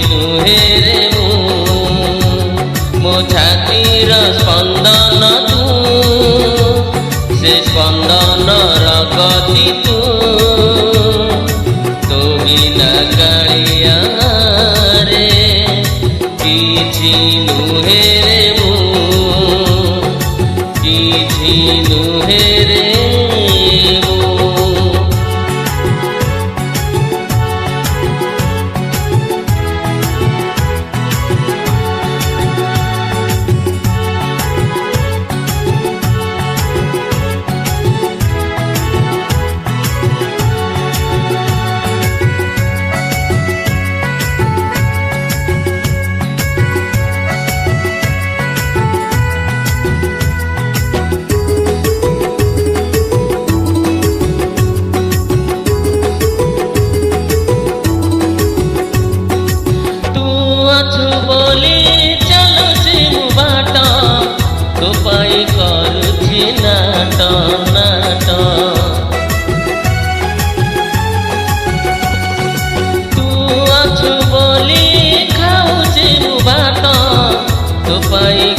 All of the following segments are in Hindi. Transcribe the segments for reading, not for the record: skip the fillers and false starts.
नुहे रे मो छातीर स्पंदन तू से स्पंदन गति तू तो बिना कालिया रे किछि नुहे रे किछि नुहे रे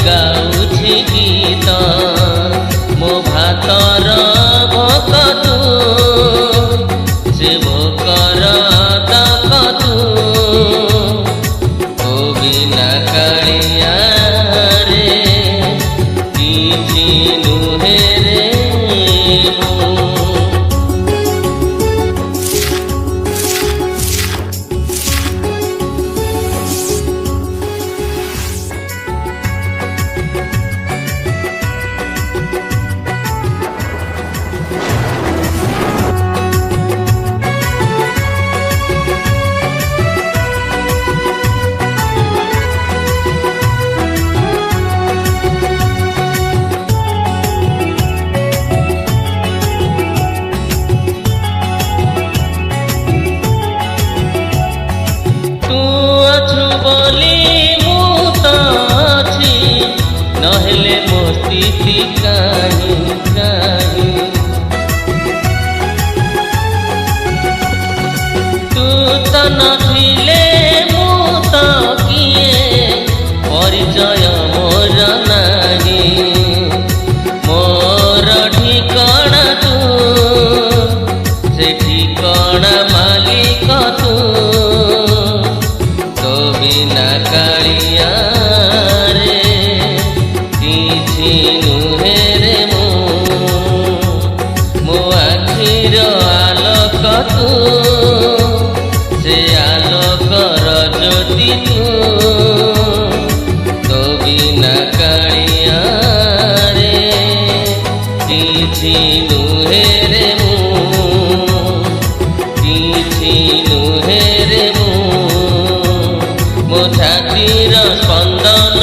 गाउछि गीत मो भातर भोक तू से भोकर तक तू तो बिना कालिया रे किछि नुहे रे नहेले मो स्थिति काहि काहि तू तो नथिले मु तो किए परिचय मोर नाही मोर ठिकाना तू से ठिकाना मालिक तू तो बिना कालिया नुहे रे मो आखिर आलोक तू से आलोकर ज्योति तू तो बिना कालिया रे किछि नुहे रे किछि नुहे रे मो छातीर स्पंदन